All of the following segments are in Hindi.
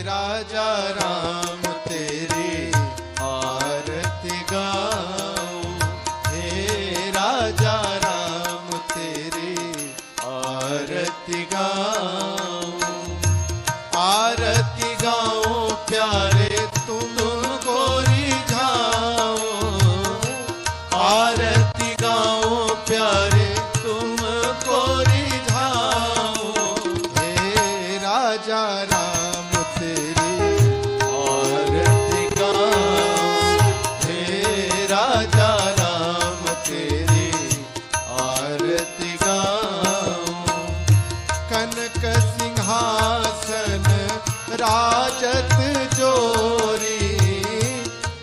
राजा राम तेरी आरती गाऊं, हे राजा राम तेरी आरती गाऊं। आरती गाऊं प्यारे तुमको रिझाऊं, आरती गाऊं प्यारे तुमको रिझाऊं, हे राजा राम तेरी आरती गाऊं, हे राजा राम तेरी आरती गाऊं। कनक सिंहासन राजत जोरी,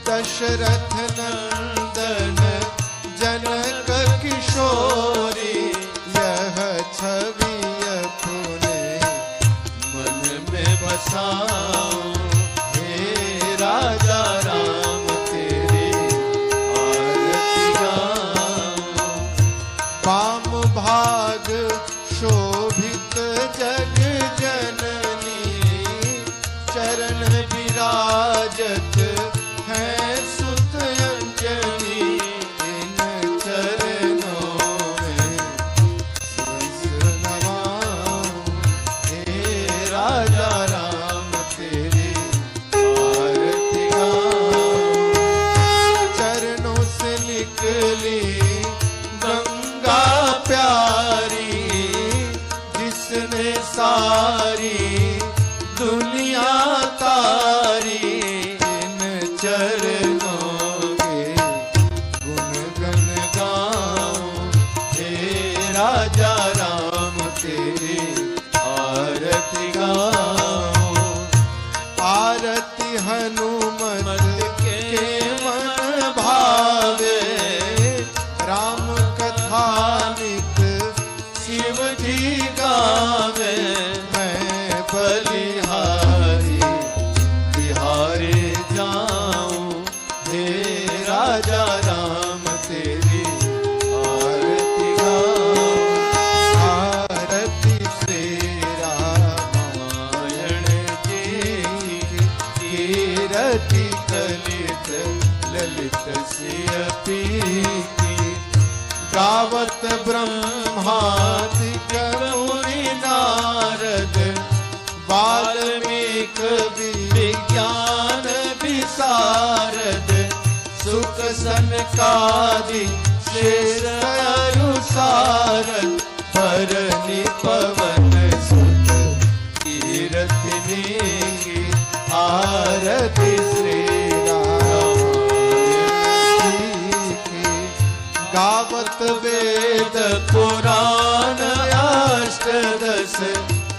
दशरथ नंदन जनक किशोरी, यह छवि अपने मन में बसाऊं, हे राजा राम तेरी आरती गाऊं। वाम भाग शोभित जग जननी, चरण विराजत है सुत अंजनी, इन चरणों में शीश नवाऊं, हे राजा राम तेरी आरती गाऊं। चरणों से निकली गंगा प्यारी, जिसने सारी दुनिया तारी, इन चरणों के गुण गण गाऊं, हे राजा राम तेरी आरती गाऊं। आरती हनुमत के मन भावे, राम कथा नित शिव जी गावे, मैं बलिहारी बिहारे जाऊं, हे राजा राम तेरी आरती गाऊं। आरती श्री रामायण जी की, कीरति कलित ललित सियपी की, गावत ब्रह्मादिक मुनि नारद, वाल्मीकि विज्ञान विशारद, सुख सनकादि शेष अनुसारद, भरनि पवन सुत कीरति की, आरती श्री रामायण की। गावत वेद पुराण अष्टदश,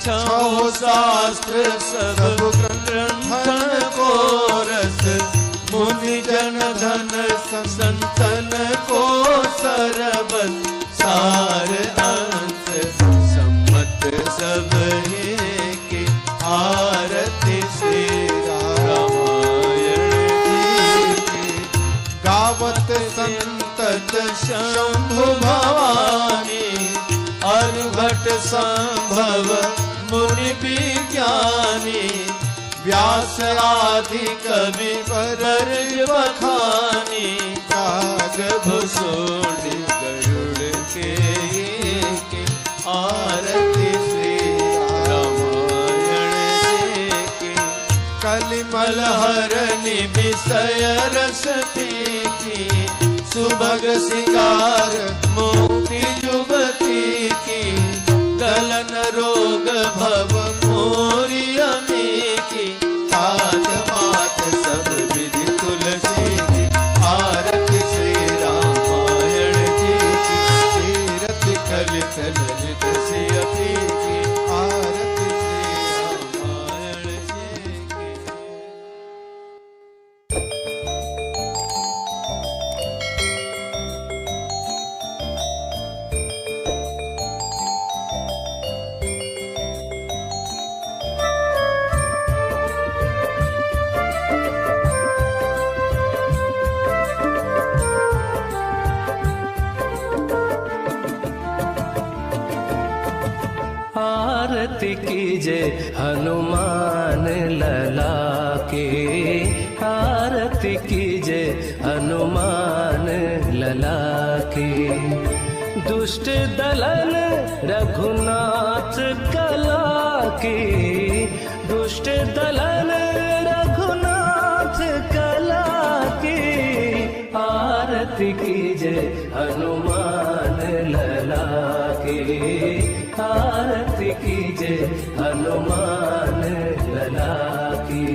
छो शास्त्र सब ग्रंथन को रस, मुनि जन धन संतन को सरबत, सार अंत सम्मत सब की, आरती श्री रामायण की। गावत संतत शंभु भवानी, अर्भट संभव मुनि विज्ञानी, व्यास आदि कवि बरज बखानी, काग भूषुंड गरुड़ के आरती श्री रामायण की। कलिमल हरनि विषय रस की, सुभग सिंगार मोती युवती की, गलन रोग भव मोरी अमी की, तात मात सब विधि तुलसी की, आरती श्री रामायण जी की। कीरति कलित ललित सियपी की, आरती श्री रामायण जी की। आरती कीजे हनुमान लला की, दुष्ट दलन रघुनाथ कला की, आरती कीजिए हनुमान लला की, आरती कीजिए हनुमान लला की।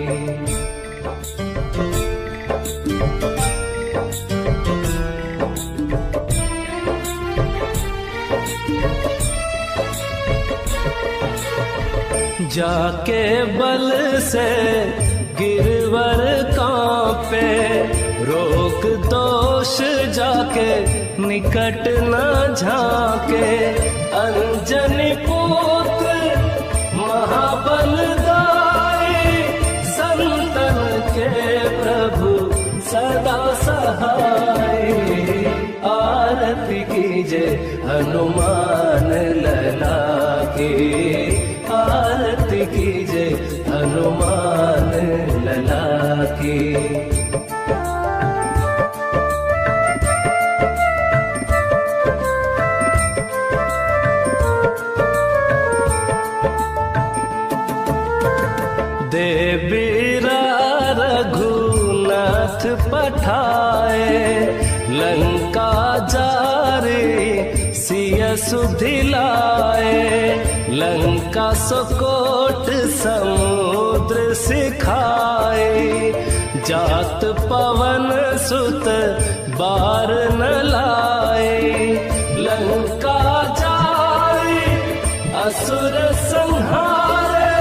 जाके बल से गिरवर कांपे, रोग दोष जाके निकट न झांके, अंजनी पुत्र महाबलदाई, संतन के प्रभु सदा सहाय, आरती कीजिए हनुमान लला की, आरती कीजिए हनुमान लला की। देवीरा रघुनाथ पठाए, लंका जारे सिय सुधिलाए, लंका सुकोट समुद्र सिखाए, जात पवन सुत बार न लाए, लंका जाए असुर संहारे,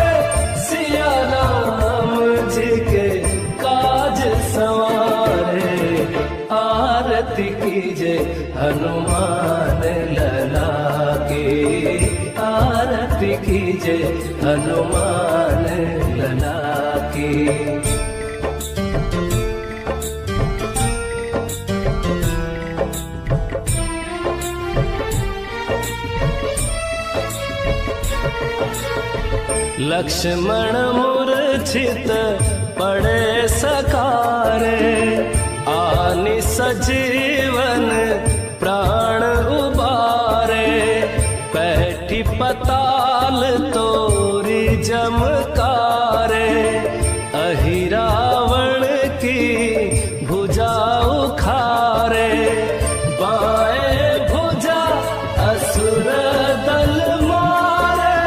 सिया राम जी के काज सवारे, आरती कीजिए हनुमान लला की, आरती कीजिए हनुमान लला की। लक्ष्मण मूर्छित पड़े सकारे, आनि सजीवन प्राण उबारे, पैठी पताल तोरी जमकारे, अहि रावण की भुजा उखारे, बाएं भुजा असुर दल मारे,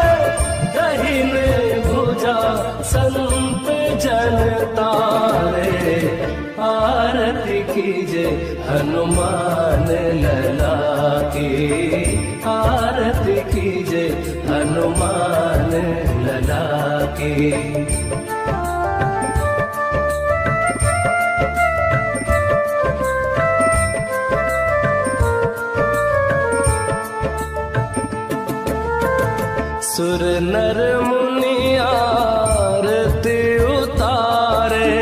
दहिने भुजा संत जन तारे, आरती कीजिए हनुमान लला की, आरती कीजिए हनुमान लला की। सुर नर मुनि आरती उतारे,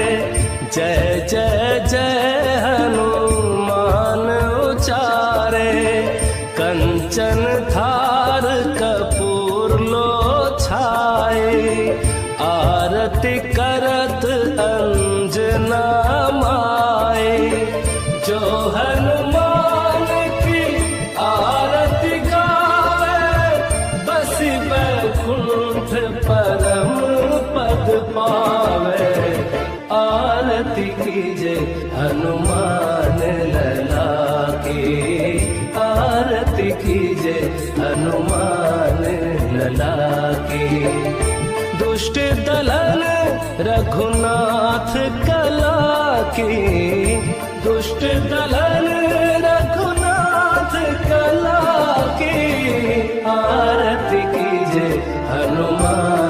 जय जय जय हनुमान उचारे, कंचन थार कपूर लो छाए, आरती करत अंजना माए, जो हनुमान की आरती गावे, बसी बैकुंठ परम पद पावे, आरती कीजिए हनुमान लला की, आरती कीजिए हनुमान लला की। दुष्ट दलन रघुनाथ कला की, दुष्ट दलन रघुनाथ कला की, आरती कीजिए हनुमान